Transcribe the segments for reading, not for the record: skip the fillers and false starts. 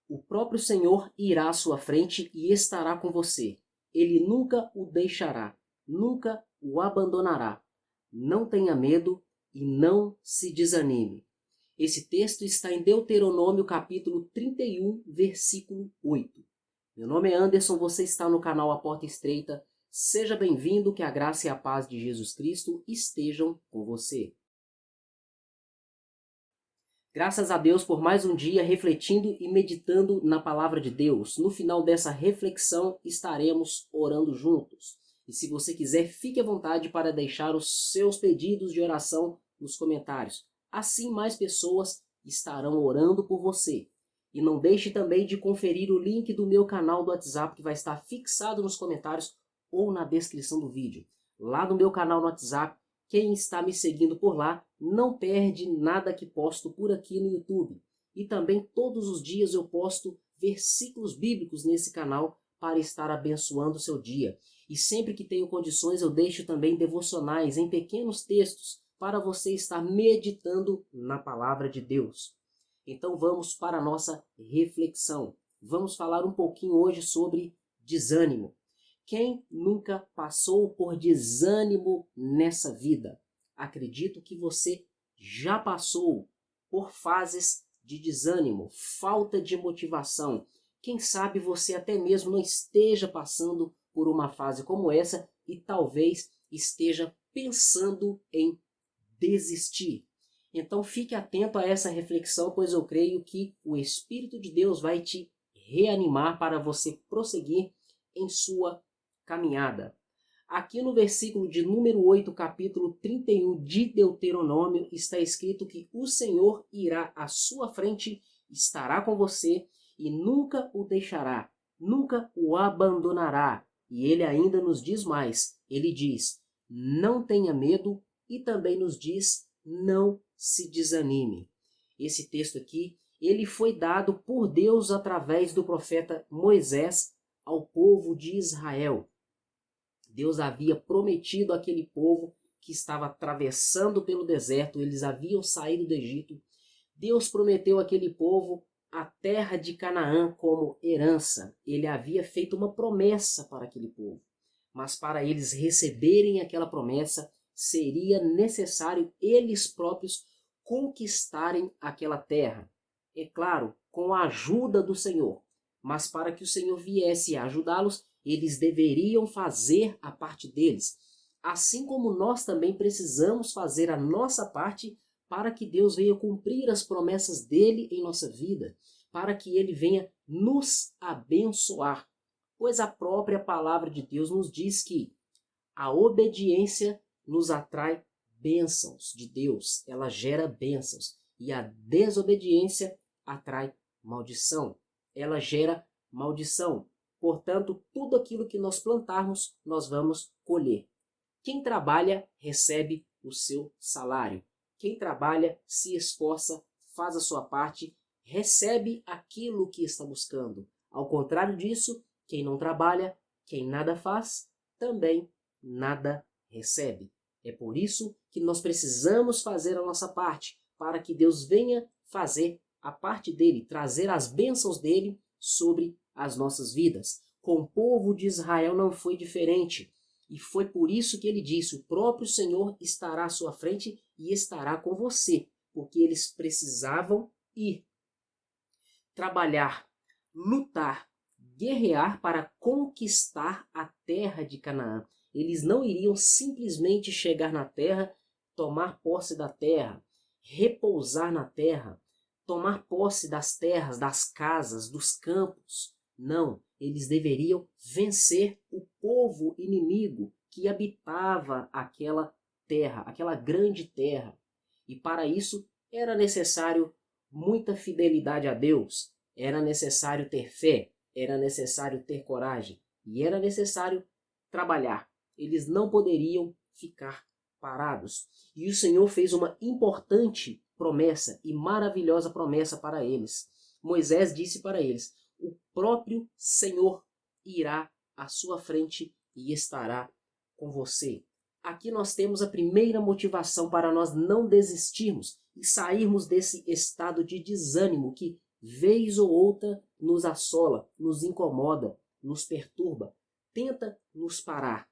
O próprio Senhor irá à sua frente e estará com você. Ele nunca o deixará, nunca o abandonará. Não tenha medo e não se desanime. Esse texto está em Deuteronômio capítulo 31, versículo 8. Meu nome é Anderson, você está no canal A Porta Estreita. Seja bem-vindo, que a graça e a paz de Jesus Cristo estejam com você. Graças a Deus por mais um dia refletindo e meditando na palavra de Deus. No final dessa reflexão estaremos orando juntos. E se você quiser, fique à vontade para deixar os seus pedidos de oração nos comentários. Assim mais pessoas estarão orando por você. E não deixe também de conferir o link do meu canal do WhatsApp, que vai estar fixado nos comentários ou na descrição do vídeo. Lá no meu canal no WhatsApp, quem está me seguindo por lá não perde nada que posto por aqui no YouTube. E também todos os dias eu posto versículos bíblicos nesse canal para estar abençoando o seu dia. E sempre que tenho condições eu deixo também devocionais em pequenos textos para você estar meditando na palavra de Deus. Então vamos para a nossa reflexão. Vamos falar um pouquinho hoje sobre desânimo. Quem nunca passou por desânimo nessa vida? Acredito que você já passou por fases de desânimo, falta de motivação. Quem sabe você até mesmo não esteja passando por uma fase como essa e talvez esteja pensando em desistir. Então fique atento a essa reflexão, pois eu creio que o Espírito de Deus vai te reanimar para você prosseguir em sua caminhada. Aqui no versículo de número 8, capítulo 31 de Deuteronômio, está escrito que o Senhor irá à sua frente, estará com você e nunca o deixará, nunca o abandonará. E ele ainda nos diz mais, ele diz, não tenha medo, e também nos diz, não se desanime. Esse texto aqui, ele foi dado por Deus através do profeta Moisés ao povo de Israel. Deus havia prometido àquele povo que estava atravessando pelo deserto, eles haviam saído do Egito. Deus prometeu àquele povo a terra de Canaã como herança. Ele havia feito uma promessa para aquele povo. Mas para eles receberem aquela promessa, seria necessário eles próprios conquistarem aquela terra. É claro, com a ajuda do Senhor. Mas para que o Senhor viesse a ajudá-los, eles deveriam fazer a parte deles. Assim como nós também precisamos fazer a nossa parte para que Deus venha cumprir as promessas dele em nossa vida, para que ele venha nos abençoar. Pois a própria palavra de Deus nos diz que a obediência nos atrai bênçãos de Deus, ela gera bênçãos, e a desobediência atrai maldição, ela gera maldição. Portanto, tudo aquilo que nós plantarmos, nós vamos colher. Quem trabalha, recebe o seu salário. Quem trabalha, se esforça, faz a sua parte, recebe aquilo que está buscando. Ao contrário disso, quem não trabalha, quem nada faz, também nada recebe. É por isso que nós precisamos fazer a nossa parte, para que Deus venha fazer a parte dele, trazer as bênçãos dele sobre as nossas vidas. Com o povo de Israel não foi diferente. E foi por isso que ele disse, o próprio Senhor estará à sua frente e estará com você. Porque eles precisavam ir trabalhar, lutar, guerrear para conquistar a terra de Canaã. Eles não iriam simplesmente chegar na terra, tomar posse da terra, repousar na terra, tomar posse das terras, das casas, dos campos. Não, eles deveriam vencer o povo inimigo que habitava aquela terra, aquela grande terra. E para isso era necessário muita fidelidade a Deus, era necessário ter fé, era necessário ter coragem e era necessário trabalhar. Eles não poderiam ficar parados. E o Senhor fez uma importante promessa e maravilhosa promessa para eles. Moisés disse para eles, o próprio Senhor irá à sua frente e estará com você. Aqui nós temos a primeira motivação para nós não desistirmos e sairmos desse estado de desânimo que vez ou outra nos assola, nos incomoda, nos perturba, tenta nos parar.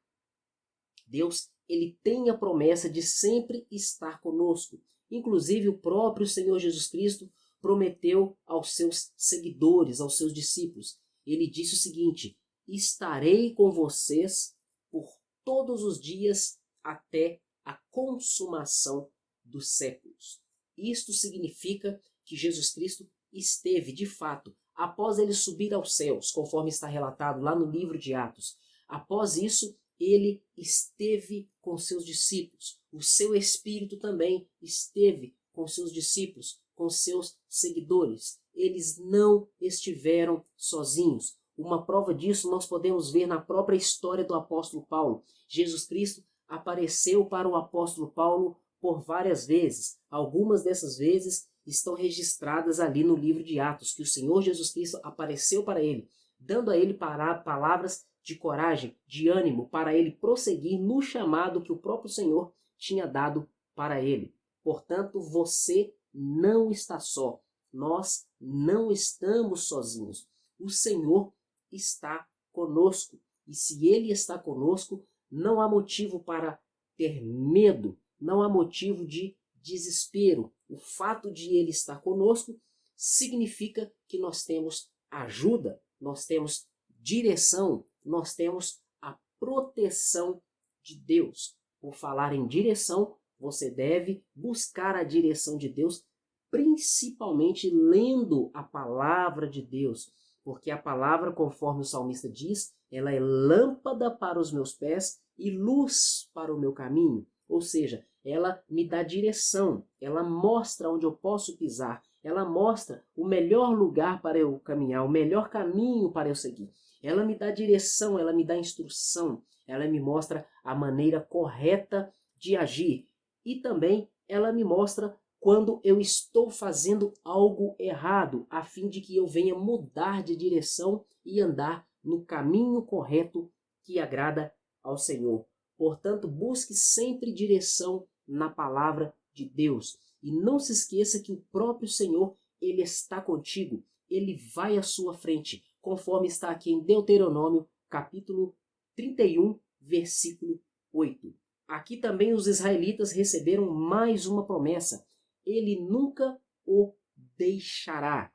Deus, ele tem a promessa de sempre estar conosco. Inclusive o próprio Senhor Jesus Cristo prometeu aos seus seguidores, aos seus discípulos. Ele disse o seguinte: estarei com vocês por todos os dias até a consumação dos séculos. Isto significa que Jesus Cristo esteve, de fato, após ele subir aos céus, conforme está relatado lá no livro de Atos. Após isso, ele esteve com seus discípulos. O seu Espírito também esteve com seus discípulos, com seus seguidores. Eles não estiveram sozinhos. Uma prova disso nós podemos ver na própria história do apóstolo Paulo. Jesus Cristo apareceu para o apóstolo Paulo por várias vezes. Algumas dessas vezes estão registradas ali no livro de Atos, que o Senhor Jesus Cristo apareceu para ele, dando a ele palavras de coragem, de ânimo, para ele prosseguir no chamado que o próprio Senhor tinha dado para ele. Portanto, você não está só. Nós não estamos sozinhos. O Senhor está conosco. E se Ele está conosco, não há motivo para ter medo, não há motivo de desespero. O fato de Ele estar conosco significa que nós temos ajuda, nós temos direção, nós temos a proteção de Deus. Por falar em direção, você deve buscar a direção de Deus, principalmente lendo a palavra de Deus, porque a palavra, conforme o salmista diz, ela é lâmpada para os meus pés e luz para o meu caminho. Ou seja, ela me dá direção, ela mostra onde eu posso pisar, ela mostra o melhor lugar para eu caminhar, o melhor caminho para eu seguir. Ela me dá direção, ela me dá instrução, ela me mostra a maneira correta de agir. E também ela me mostra quando eu estou fazendo algo errado, a fim de que eu venha mudar de direção e andar no caminho correto que agrada ao Senhor. Portanto, busque sempre direção na palavra de Deus. E não se esqueça que o próprio Senhor, Ele está contigo. Ele vai à sua frente, conforme está aqui em Deuteronômio, capítulo 31, versículo 8. Aqui também os israelitas receberam mais uma promessa. Ele nunca o deixará.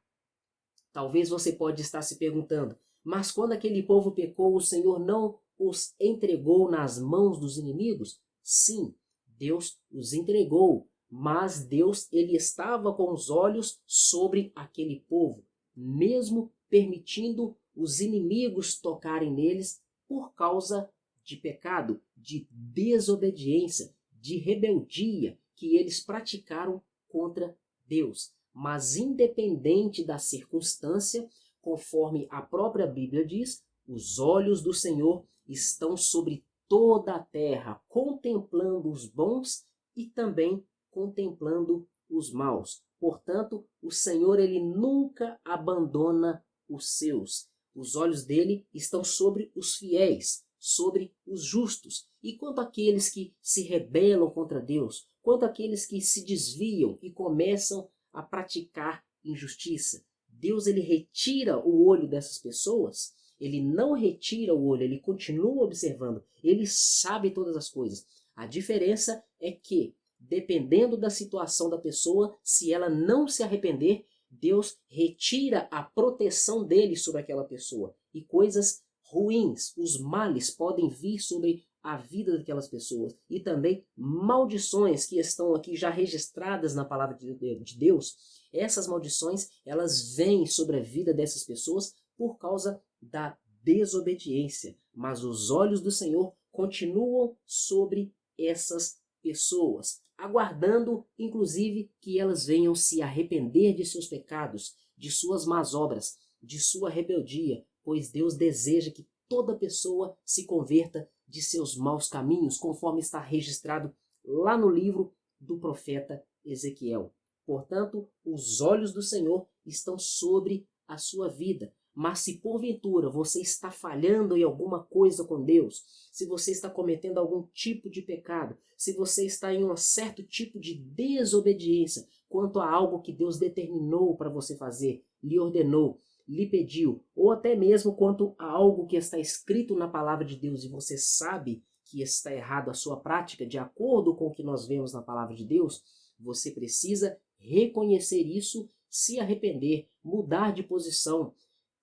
Talvez você pode estar se perguntando, mas quando aquele povo pecou, o Senhor não os entregou nas mãos dos inimigos? Sim, Deus os entregou, mas Deus ele estava com os olhos sobre aquele povo, mesmo permitindo os inimigos tocarem neles por causa de pecado, de desobediência, de rebeldia que eles praticaram contra Deus. Mas independente da circunstância, conforme a própria Bíblia diz, os olhos do Senhor estão sobre toda a terra, contemplando os bons e também contemplando os maus. Portanto, o Senhor ele nunca abandona os seus. Os olhos dele estão sobre os fiéis, sobre os justos. E quanto àqueles que se rebelam contra Deus, quanto àqueles que se desviam e começam a praticar injustiça, Deus ele retira o olho dessas pessoas. Ele não retira o olho, ele continua observando. Ele sabe todas as coisas. A diferença é que, dependendo da situação da pessoa, se ela não se arrepender, Deus retira a proteção dele sobre aquela pessoa. E coisas ruins, os males podem vir sobre a vida daquelas pessoas. E também maldições que estão aqui já registradas na palavra de Deus. Essas maldições, elas vêm sobre a vida dessas pessoas por causa da desobediência. Mas os olhos do Senhor continuam sobre essas pessoas, aguardando, inclusive, que elas venham se arrepender de seus pecados, de suas más obras, de sua rebeldia, pois Deus deseja que toda pessoa se converta de seus maus caminhos, conforme está registrado lá no livro do profeta Ezequiel. Portanto, os olhos do Senhor estão sobre a sua vida. Mas se porventura você está falhando em alguma coisa com Deus, se você está cometendo algum tipo de pecado, se você está em um certo tipo de desobediência quanto a algo que Deus determinou para você fazer, lhe ordenou, lhe pediu, ou até mesmo quanto a algo que está escrito na palavra de Deus e você sabe que está errado a sua prática, de acordo com o que nós vemos na palavra de Deus, você precisa reconhecer isso, se arrepender, mudar de posição,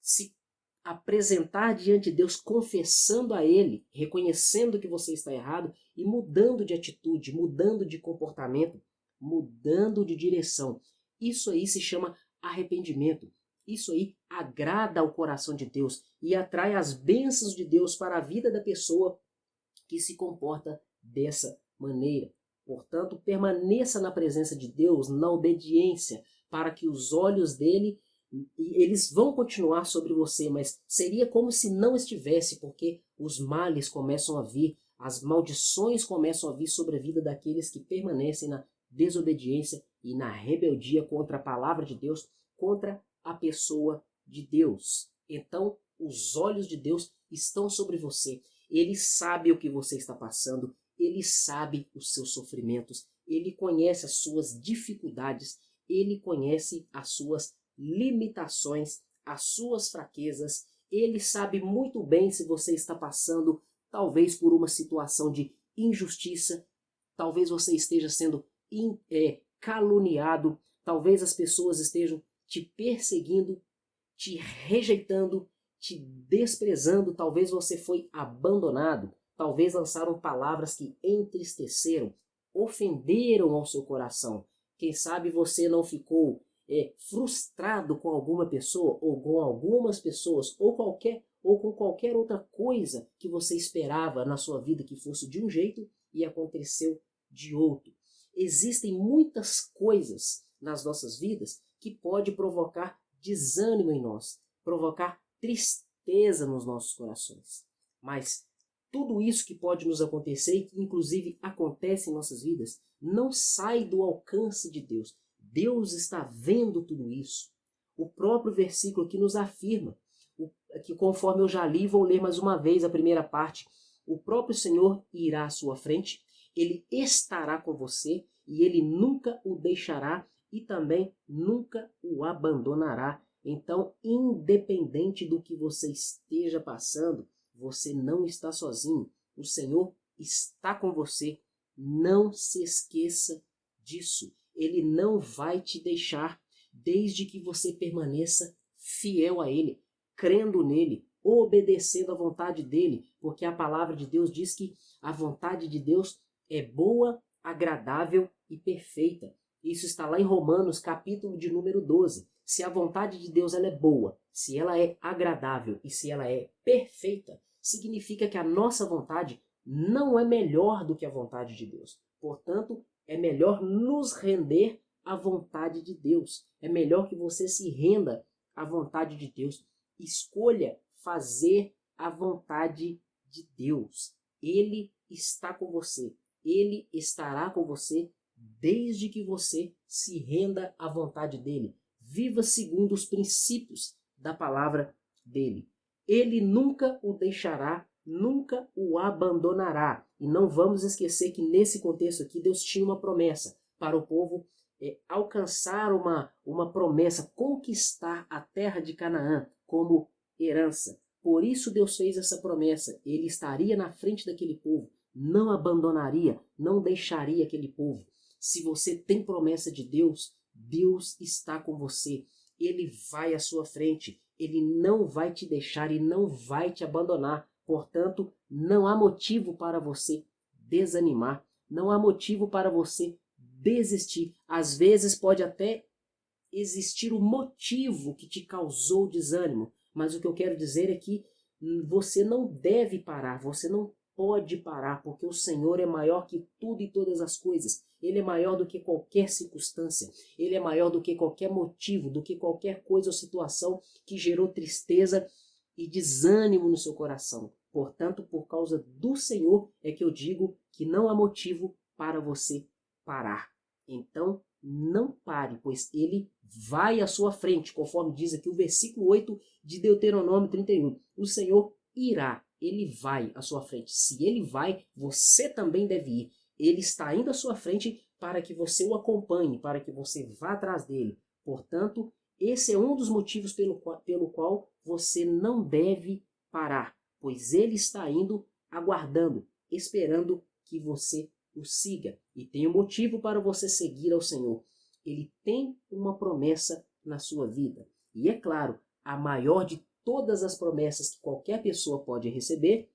se apresentar diante de Deus, confessando a Ele, reconhecendo que você está errado e mudando de atitude, mudando de comportamento, mudando de direção. Isso aí se chama arrependimento. Isso aí agrada ao coração de Deus e atrai as bênçãos de Deus para a vida da pessoa que se comporta dessa maneira. Portanto, permaneça na presença de Deus, na obediência, para que os olhos dele, eles vão continuar sobre você, mas seria como se não estivesse, porque os males começam a vir, as maldições começam a vir sobre a vida daqueles que permanecem na desobediência e na rebeldia contra a palavra de Deus, contra a pessoa de Deus. Então, os olhos de Deus estão sobre você. Ele sabe o que você está passando, ele sabe os seus sofrimentos, ele conhece as suas dificuldades, ele conhece as suas limitações, as suas fraquezas, ele sabe muito bem se você está passando talvez por uma situação de injustiça, talvez você esteja sendo caluniado, talvez as pessoas estejam te perseguindo, te rejeitando, te desprezando, talvez você foi abandonado, talvez lançaram palavras que entristeceram, ofenderam ao seu coração. Quem sabe você não ficou frustrado com alguma pessoa, ou com algumas pessoas, ou com qualquer outra coisa que você esperava na sua vida que fosse de um jeito e aconteceu de outro. Existem muitas coisas nas nossas vidas que pode provocar desânimo em nós, provocar tristeza nos nossos corações. Mas tudo isso que pode nos acontecer e que inclusive acontece em nossas vidas, não sai do alcance de Deus. Deus está vendo tudo isso. O próprio versículo aqui nos afirma, que conforme eu já li, vou ler mais uma vez a primeira parte, o próprio Senhor irá à sua frente, ele estará com você e ele nunca o deixará e também nunca o abandonará. Então, independente do que você esteja passando, você não está sozinho. O Senhor está com você. Não se esqueça disso. Ele não vai te deixar desde que você permaneça fiel a Ele, crendo nele, obedecendo à vontade dele, porque a palavra de Deus diz que a vontade de Deus é boa, agradável e perfeita. Isso está lá em Romanos, capítulo de número 12. Se a vontade de Deus ela é boa, se ela é agradável e se ela é perfeita, significa que a nossa vontade não é melhor do que a vontade de Deus. Portanto, é melhor nos render à vontade de Deus. É melhor que você se renda à vontade de Deus. Escolha fazer a vontade de Deus. Ele está com você. Ele estará com você desde que você se renda à vontade dele. Viva segundo os princípios da palavra dele. Ele nunca o deixará, nunca o abandonará. E não vamos esquecer que nesse contexto aqui Deus tinha uma promessa para o povo alcançar uma promessa, conquistar a terra de Canaã como herança. Por isso Deus fez essa promessa. Ele estaria na frente daquele povo, não abandonaria, não deixaria aquele povo. Se você tem promessa de Deus, Deus está com você. Ele vai à sua frente. Ele não vai te deixar e não vai te abandonar. Portanto, não há motivo para você desanimar. Não há motivo para você desistir. Às vezes pode até existir o motivo que te causou desânimo. Mas o que eu quero dizer é que você não deve parar. Você não pode parar, porque o Senhor é maior que tudo e todas as coisas. Ele é maior do que qualquer circunstância. Ele é maior do que qualquer motivo, do que qualquer coisa ou situação que gerou tristeza e desânimo no seu coração. Portanto, por causa do Senhor é que eu digo que não há motivo para você parar. Então, não pare, pois Ele vai à sua frente, conforme diz aqui o versículo 8 de Deuteronômio 31. O Senhor irá. Ele vai à sua frente. Se ele vai, você também deve ir. Ele está indo à sua frente para que você o acompanhe, para que você vá atrás dele. Portanto, Esse é um dos motivos pelo qual você não deve parar, pois ele está indo, aguardando, esperando que você o siga. E tem um motivo para você seguir ao Senhor. Ele tem uma promessa na sua vida. E é claro, a maior de todas as promessas que qualquer pessoa pode receber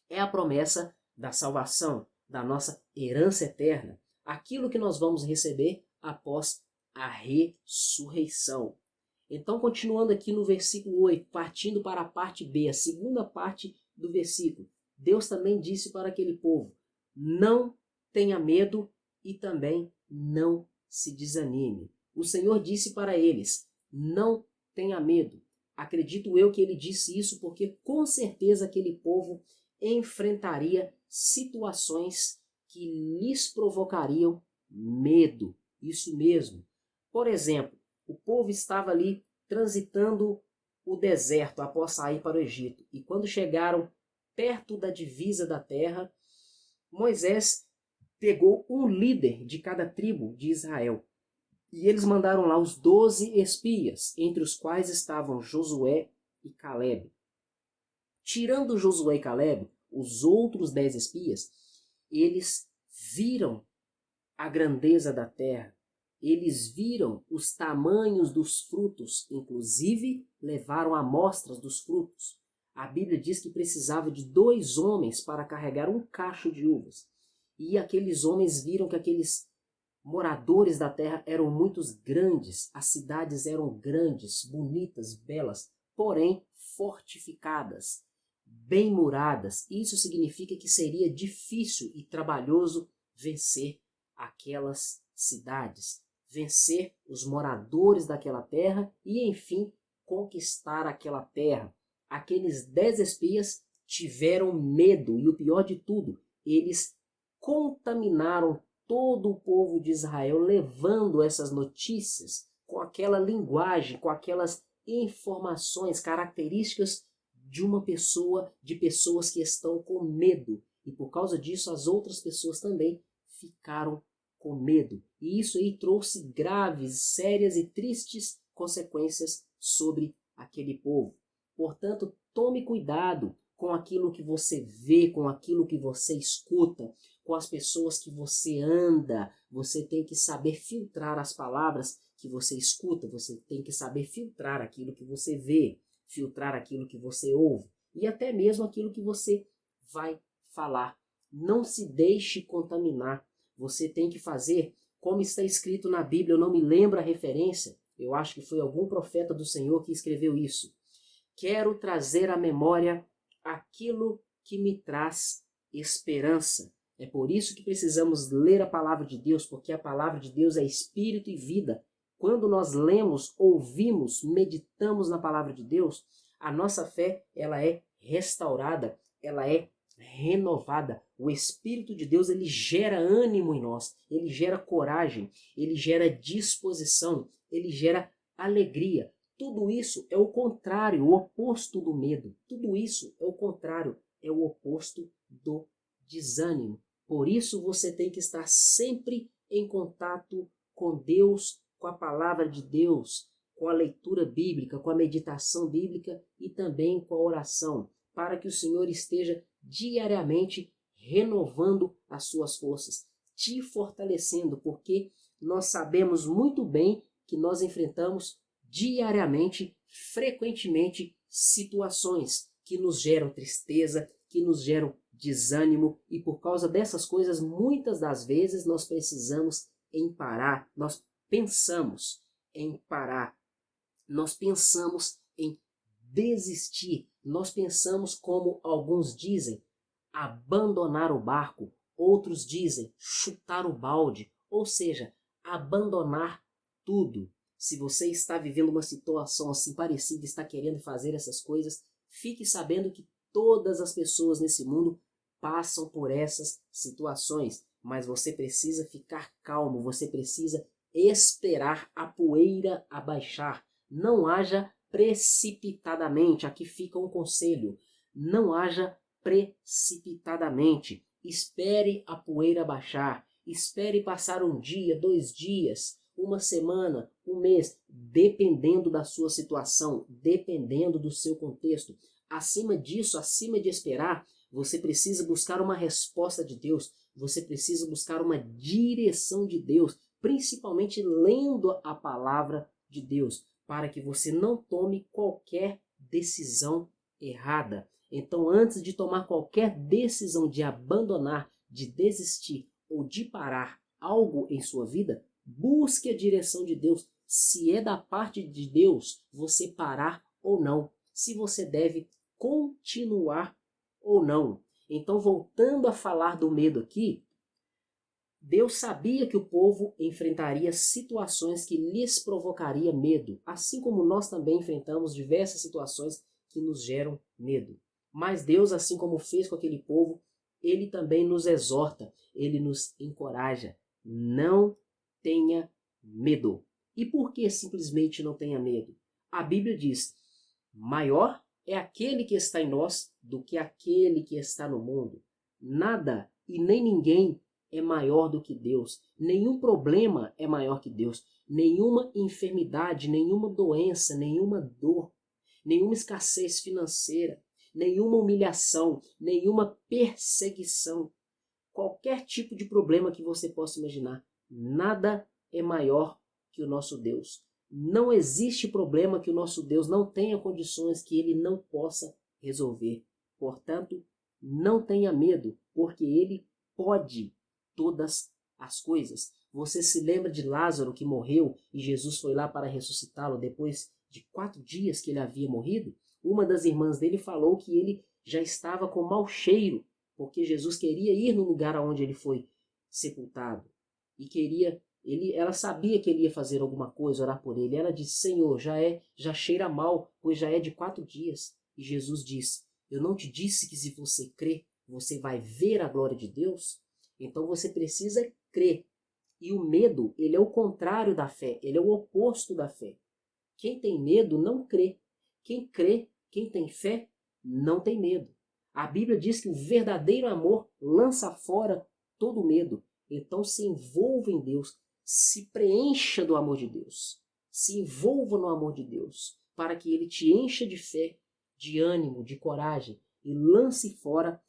é a promessa da salvação, da nossa herança eterna. Aquilo que nós vamos receber após a ressurreição. Então, continuando aqui no versículo 8, partindo para a parte B, a segunda parte do versículo. Deus também disse para aquele povo: não tenha medo e também não se desanime. O Senhor disse para eles: não tenha medo. Acredito eu que ele disse isso porque com certeza aquele povo enfrentaria situações que lhes provocariam medo. Isso mesmo. Por exemplo, o povo estava ali transitando o deserto após sair para o Egito. E quando chegaram perto da divisa da terra, Moisés pegou um líder de cada tribo de Israel. E eles mandaram lá os 12 espias, entre os quais estavam Josué e Calebe. Tirando Josué e Calebe, os outros 10 espias, eles viram a grandeza da terra. Eles viram os tamanhos dos frutos, inclusive levaram amostras dos frutos. A Bíblia diz que precisava de 2 homens para carregar um cacho de uvas. E aqueles homens viram que aqueles moradores da terra eram muito grandes, as cidades eram grandes, bonitas, belas, porém fortificadas, bem muradas. Isso significa que seria difícil e trabalhoso vencer aquelas cidades, vencer os moradores daquela terra e, enfim, conquistar aquela terra. Aqueles 10 espias tiveram medo e o pior de tudo, eles contaminaram todo o povo de Israel, levando essas notícias com aquela linguagem, com aquelas informações, características de uma pessoa, de pessoas que estão com medo. E por causa disso, as outras pessoas também ficaram com medo. E isso aí trouxe graves, sérias e tristes consequências sobre aquele povo. Portanto, tome cuidado com aquilo que você vê, com aquilo que você escuta, com as pessoas que você anda. Você tem que saber filtrar as palavras que você escuta, você tem que saber filtrar aquilo que você vê, filtrar aquilo que você ouve e até mesmo aquilo que você vai falar. Não se deixe contaminar. Você tem que fazer como está escrito na Bíblia. Eu não me lembro a referência, eu acho que foi algum profeta do Senhor que escreveu isso. Quero trazer à memória aquilo que me traz esperança. É por isso que precisamos ler a palavra de Deus, porque a palavra de Deus é espírito e vida. Quando nós lemos, ouvimos, meditamos na palavra de Deus, a nossa fé ela é restaurada, ela é renovada. O Espírito de Deus ele gera ânimo em nós, ele gera coragem, ele gera disposição, ele gera alegria. Tudo isso é o contrário, o oposto do medo. Tudo isso é o contrário, é o oposto do desânimo. Por isso você tem que estar sempre em contato com Deus, com a palavra de Deus, com a leitura bíblica, com a meditação bíblica e também com a oração, para que o Senhor esteja diariamente renovando as suas forças, te fortalecendo, porque nós sabemos muito bem que nós enfrentamos diariamente, frequentemente, situações que nos geram tristeza, que nos geram desânimo, e por causa dessas coisas, muitas das vezes nós precisamos em parar, nós pensamos em parar, nós pensamos em desistir, nós pensamos, como alguns dizem, abandonar o barco, outros dizem chutar o balde, ou seja, abandonar tudo. Se você está vivendo uma situação assim parecida e está querendo fazer essas coisas, fique sabendo que todas as pessoas nesse mundo passam por essas situações, mas você precisa ficar calmo, você precisa esperar a poeira abaixar. Não haja precipitadamente, aqui fica um conselho, não haja precipitadamente. Espere a poeira baixar, espere passar um dia, 2 dias, uma semana, um mês, dependendo da sua situação, dependendo do seu contexto. Acima disso, acima de esperar, você precisa buscar uma resposta de Deus, você precisa buscar uma direção de Deus, principalmente lendo a palavra de Deus, para que você não tome qualquer decisão errada. Então, antes de tomar qualquer decisão de abandonar, de desistir ou de parar algo em sua vida, busque a direção de Deus. Se é da parte de Deus, você parar ou não. Se você deve continuar ou não. Então, voltando a falar do medo aqui, Deus sabia que o povo enfrentaria situações que lhes provocaria medo, assim como nós também enfrentamos diversas situações que nos geram medo. Mas Deus, assim como fez com aquele povo, ele também nos exorta, ele nos encoraja. Não tenha medo. E por que simplesmente não tenha medo? A Bíblia diz: maior é aquele que está em nós do que aquele que está no mundo. Nada e nem ninguém é maior do que Deus. Nenhum problema é maior que Deus. Nenhuma enfermidade, nenhuma doença, nenhuma dor, nenhuma escassez financeira, nenhuma humilhação, nenhuma perseguição, qualquer tipo de problema que você possa imaginar, nada é maior que o nosso Deus. Não existe problema que o nosso Deus não tenha condições que ele não possa resolver. Portanto, não tenha medo, porque ele pode todas as coisas. Você se lembra de Lázaro que morreu e Jesus foi lá para ressuscitá-lo depois de 4 dias que ele havia morrido? Uma das irmãs dele falou que ele já estava com mau cheiro, porque Jesus queria ir no lugar onde ele foi sepultado. E ela sabia que ele ia fazer alguma coisa, orar por ele. Ela disse: Senhor, já cheira mal, pois já é de 4 dias. E Jesus disse: eu não te disse que se você crer, você vai ver a glória de Deus? Então você precisa crer. E o medo, ele é o contrário da fé, ele é o oposto da fé. Quem tem medo não crê. Quem crê, quem tem fé, não tem medo. A Bíblia diz que o verdadeiro amor lança fora todo medo. Então se envolva em Deus, se preencha do amor de Deus, se envolva no amor de Deus, para que ele te encha de fé, de ânimo, de coragem e lance fora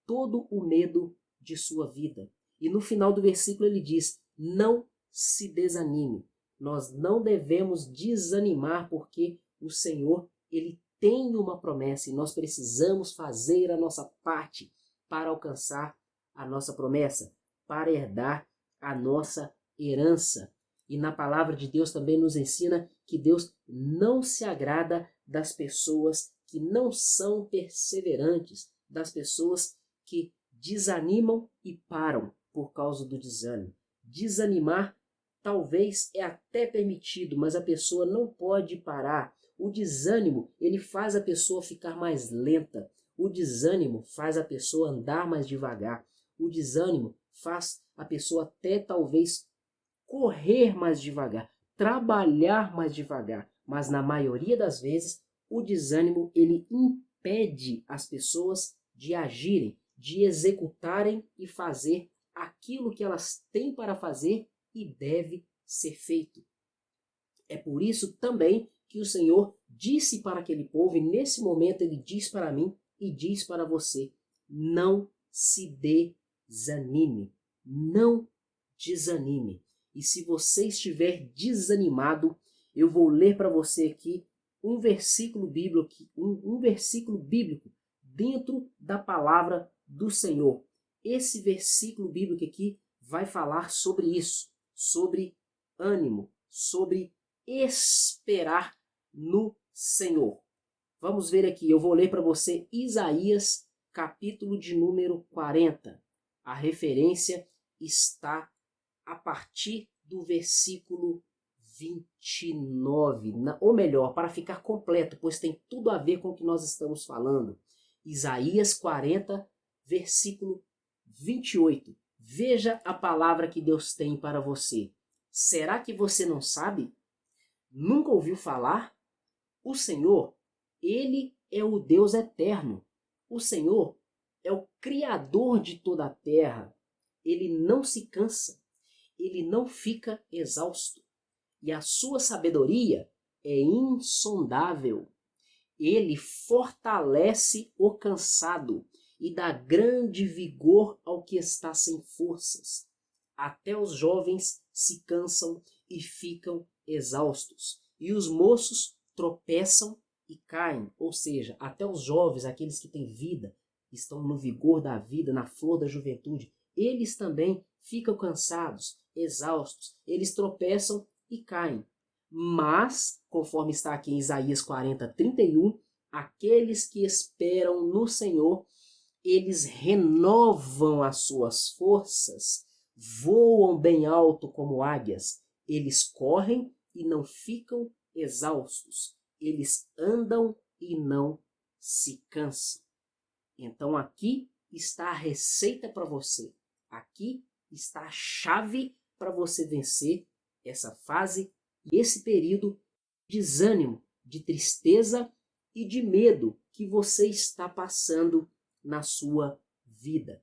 todo o medo de sua vida. E no final do versículo ele diz: não se desanime. Nós não devemos desanimar, porque o Senhor, ele tem uma promessa e nós precisamos fazer a nossa parte para alcançar a nossa promessa, para herdar a nossa herança. E na palavra de Deus também nos ensina que Deus não se agrada das pessoas que não são perseverantes, das pessoas que desanimam e param por causa do desânimo. Desanimar talvez é até permitido, mas a pessoa não pode parar. O desânimo, ele faz a pessoa ficar mais lenta. O desânimo faz a pessoa andar mais devagar. O desânimo faz a pessoa até talvez correr mais devagar, trabalhar mais devagar. Mas na maioria das vezes, o desânimo, ele impede as pessoas de agirem, de executarem e fazer aquilo que elas têm para fazer e deve ser feito. É por isso também que o Senhor disse para aquele povo, e nesse momento ele diz para mim e diz para você: não se desanime, não desanime. E se você estiver desanimado, eu vou ler para você aqui um versículo bíblico dentro da palavra do Senhor. Esse versículo bíblico aqui vai falar sobre isso, sobre ânimo, sobre esperar no Senhor. Vamos ver aqui, eu vou ler para você Isaías, capítulo de número 40. A referência está a partir do versículo 29, ou melhor, para ficar completo, pois tem tudo a ver com o que nós estamos falando. Isaías 40, versículo 28. Veja a palavra que Deus tem para você. Será que você não sabe? Nunca ouviu falar? O Senhor, ele é o Deus eterno. O Senhor é o Criador de toda a terra. Ele não se cansa. Ele não fica exausto. e a sua sabedoria é insondável. Ele fortalece o cansado e dá grande vigor ao que está sem forças. Até os jovens se cansam e ficam exaustos, e os moços tropeçam e caem. Ou seja, até os jovens, aqueles que têm vida, estão no vigor da vida, na flor da juventude, eles também ficam cansados, exaustos, eles tropeçam e caem. Mas, conforme está aqui em Isaías 40:31, aqueles que esperam no Senhor, eles renovam as suas forças, voam bem alto como águias, eles correm e não ficam exaustos, eles andam e não se cansam. Então aqui está a receita para você, aqui está a chave para você vencer essa fase e esse período de desânimo, de tristeza e de medo que você está passando na sua vida.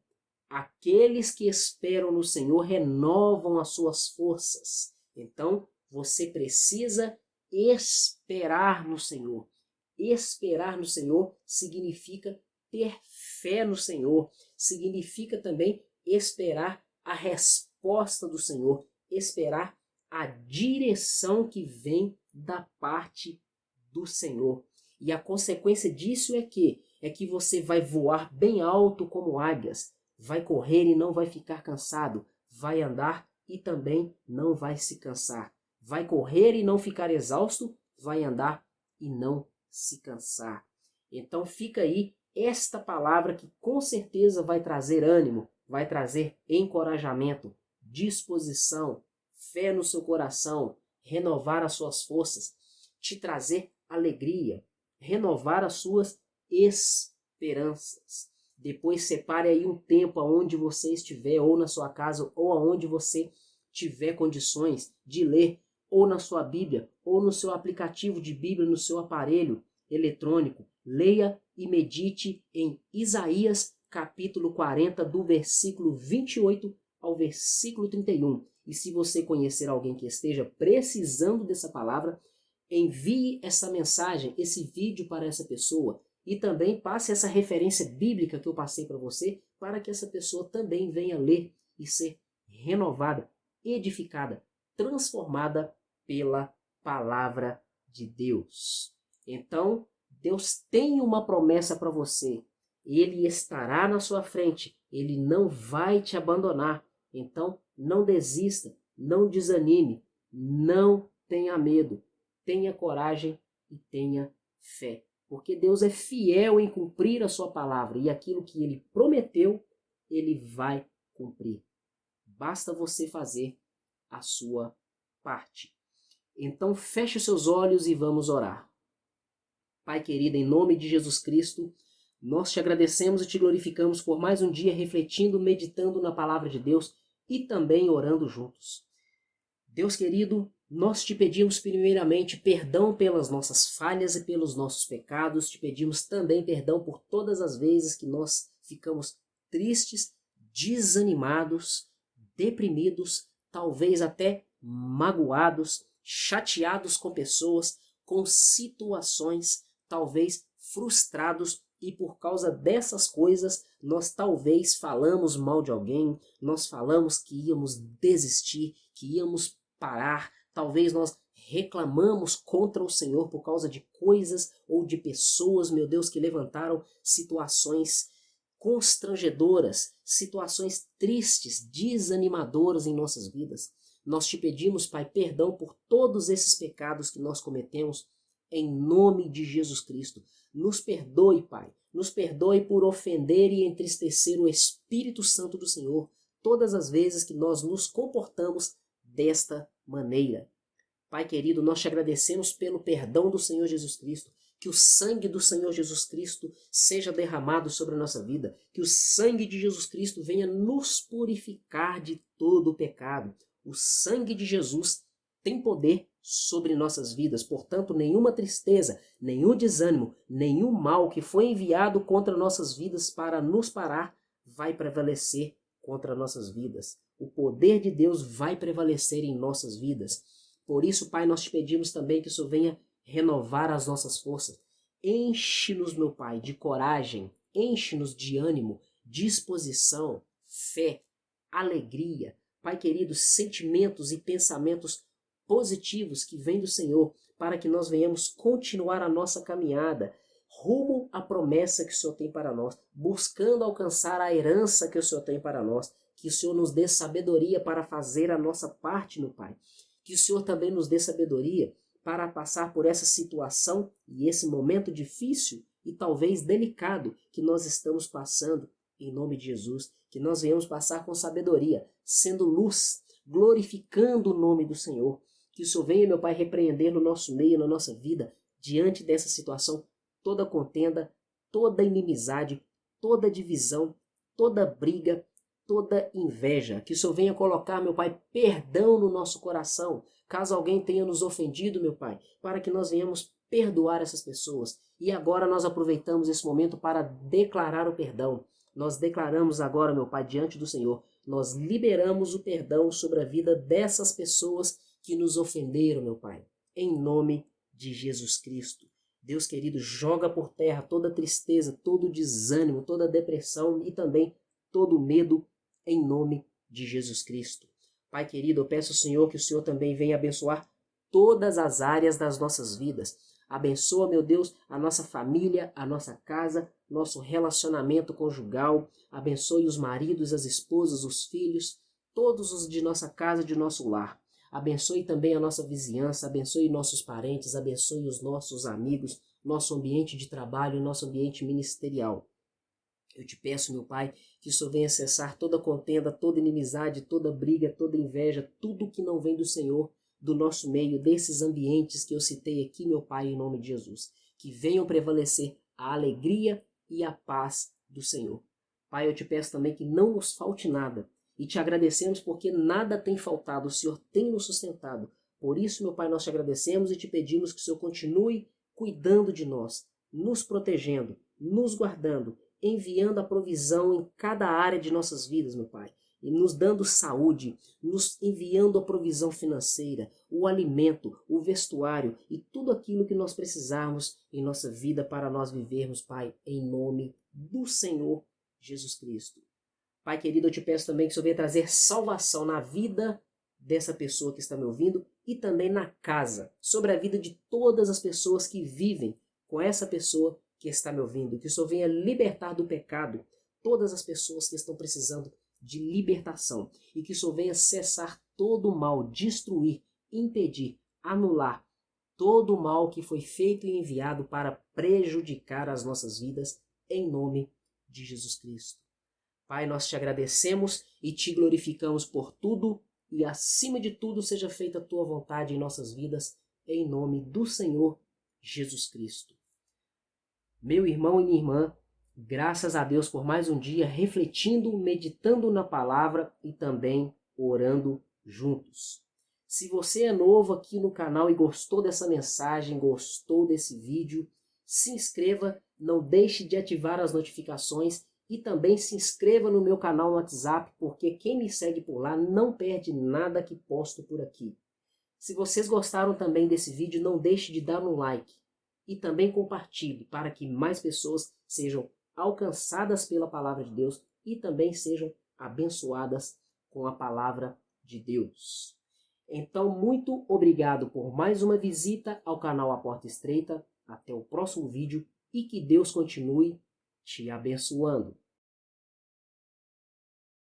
Aqueles que esperam no Senhor renovam as suas forças. Então, você precisa esperar no Senhor. Esperar no Senhor significa ter fé no Senhor. Significa também esperar a resposta do Senhor. Esperar a direção que vem da parte do Senhor. E a consequência disso é que você vai voar bem alto como águias, vai correr e não vai ficar cansado, vai andar e também não vai se cansar, vai correr e não ficar exausto, vai andar e não se cansar. Então fica aí esta palavra que com certeza vai trazer ânimo, vai trazer encorajamento, disposição, fé no seu coração, renovar as suas forças, te trazer alegria, renovar as suas esperanças. Depois separe aí um tempo aonde você estiver, ou na sua casa, ou aonde você tiver condições de ler, ou na sua Bíblia, ou no seu aplicativo de Bíblia, no seu aparelho eletrônico. Leia e medite em Isaías capítulo 40, do versículo 28 ao versículo 31. E se você conhecer alguém que esteja precisando dessa palavra, envie essa mensagem, esse vídeo para essa pessoa e também passe essa referência bíblica que eu passei para você, para que essa pessoa também venha ler e ser renovada, edificada, transformada pela palavra de Deus. Então, Deus tem uma promessa para você. Ele estará na sua frente, ele não vai te abandonar. Então, não desista, não desanime, não tenha medo. Tenha coragem e tenha fé. Porque Deus é fiel em cumprir a sua palavra. E aquilo que Ele prometeu, Ele vai cumprir. Basta você fazer a sua parte. Então feche os seus olhos e vamos orar. Pai querido, em nome de Jesus Cristo, nós te agradecemos e te glorificamos por mais um dia refletindo, meditando na palavra de Deus e também orando juntos. Deus querido, nós te pedimos primeiramente perdão pelas nossas falhas e pelos nossos pecados. Te pedimos também perdão por todas as vezes que nós ficamos tristes, desanimados, deprimidos, talvez até magoados, chateados com pessoas, com situações, talvez frustrados. E por causa dessas coisas, nós talvez falamos mal de alguém, nós falamos que íamos desistir, que íamos parar, talvez nós reclamamos contra o Senhor por causa de coisas ou de pessoas, meu Deus, que levantaram situações constrangedoras, situações tristes, desanimadoras em nossas vidas. Nós te pedimos, Pai, perdão por todos esses pecados que nós cometemos, em nome de Jesus Cristo. Nos perdoe, Pai, nos perdoe por ofender e entristecer o Espírito Santo do Senhor todas as vezes que nós nos comportamos desta maneira. Pai querido, nós te agradecemos pelo perdão do Senhor Jesus Cristo, que o sangue do Senhor Jesus Cristo seja derramado sobre a nossa vida, que o sangue de Jesus Cristo venha nos purificar de todo o pecado. O sangue de Jesus tem poder sobre nossas vidas, portanto, nenhuma tristeza, nenhum desânimo, nenhum mal que foi enviado contra nossas vidas para nos parar vai prevalecer contra nossas vidas. O poder de Deus vai prevalecer em nossas vidas. Por isso, Pai, nós te pedimos também que o Senhor venha renovar as nossas forças. Enche-nos, meu Pai, de coragem, enche-nos de ânimo, disposição, fé, alegria. Pai querido, sentimentos e pensamentos positivos que vêm do Senhor, para que nós venhamos continuar a nossa caminhada rumo à promessa que o Senhor tem para nós, buscando alcançar a herança que o Senhor tem para nós, que o Senhor nos dê sabedoria para fazer a nossa parte, meu Pai, que o Senhor também nos dê sabedoria para passar por essa situação e esse momento difícil e talvez delicado que nós estamos passando, em nome de Jesus, que nós venhamos passar com sabedoria, sendo luz, glorificando o nome do Senhor, que o Senhor venha, meu Pai, repreender no nosso meio, na nossa vida, diante dessa situação, toda contenda, toda inimizade, toda divisão, toda briga, toda inveja. Que o Senhor venha colocar, meu Pai, perdão no nosso coração, caso alguém tenha nos ofendido, meu Pai, para que nós venhamos perdoar essas pessoas. E agora nós aproveitamos esse momento para declarar o perdão. Nós declaramos agora, meu Pai, diante do Senhor, nós liberamos o perdão sobre a vida dessas pessoas que nos ofenderam, meu Pai, em nome de Jesus Cristo. Deus querido, joga por terra toda tristeza, todo desânimo, toda depressão e também todo medo em nome de Jesus Cristo. Pai querido, eu peço ao Senhor que o Senhor também venha abençoar todas as áreas das nossas vidas. Abençoa, meu Deus, a nossa família, a nossa casa, nosso relacionamento conjugal. Abençoe os maridos, as esposas, os filhos, todos os de nossa casa, de nosso lar. Abençoe também a nossa vizinhança, abençoe nossos parentes, abençoe os nossos amigos, nosso ambiente de trabalho, nosso ambiente ministerial. Eu te peço, meu Pai, que o Senhor venha cessar toda contenda, toda inimizade, toda briga, toda inveja, tudo que não vem do Senhor, do nosso meio, desses ambientes que eu citei aqui, meu Pai, em nome de Jesus. Que venham prevalecer a alegria e a paz do Senhor. Pai, eu te peço também que não nos falte nada. E te agradecemos porque nada tem faltado, o Senhor tem nos sustentado. Por isso, meu Pai, nós te agradecemos e te pedimos que o Senhor continue cuidando de nós, nos protegendo, nos guardando, enviando a provisão em cada área de nossas vidas, meu Pai, e nos dando saúde, nos enviando a provisão financeira, o alimento, o vestuário e tudo aquilo que nós precisarmos em nossa vida para nós vivermos, Pai, em nome do Senhor Jesus Cristo. Pai querido, eu te peço também que o Senhor venha trazer salvação na vida dessa pessoa que está me ouvindo e também na casa, sobre a vida de todas as pessoas que vivem com essa pessoa que está me ouvindo. Que o Senhor venha libertar do pecado todas as pessoas que estão precisando de libertação e que o Senhor venha cessar todo o mal, destruir, impedir, anular todo o mal que foi feito e enviado para prejudicar as nossas vidas em nome de Jesus Cristo. Pai, nós te agradecemos e te glorificamos por tudo e acima de tudo seja feita a tua vontade em nossas vidas, em nome do Senhor Jesus Cristo. Meu irmão e minha irmã, graças a Deus por mais um dia refletindo, meditando na palavra e também orando juntos. Se você é novo aqui no canal e gostou dessa mensagem, gostou desse vídeo, se inscreva, não deixe de ativar as notificações e também se inscreva no meu canal no WhatsApp, porque quem me segue por lá não perde nada que posto por aqui. Se vocês gostaram também desse vídeo, não deixe de dar um like e também compartilhe para que mais pessoas sejam alcançadas pela palavra de Deus e também sejam abençoadas com a palavra de Deus. Então, muito obrigado por mais uma visita ao canal A Porta Estreita. Até o próximo vídeo e que Deus continue te abençoando.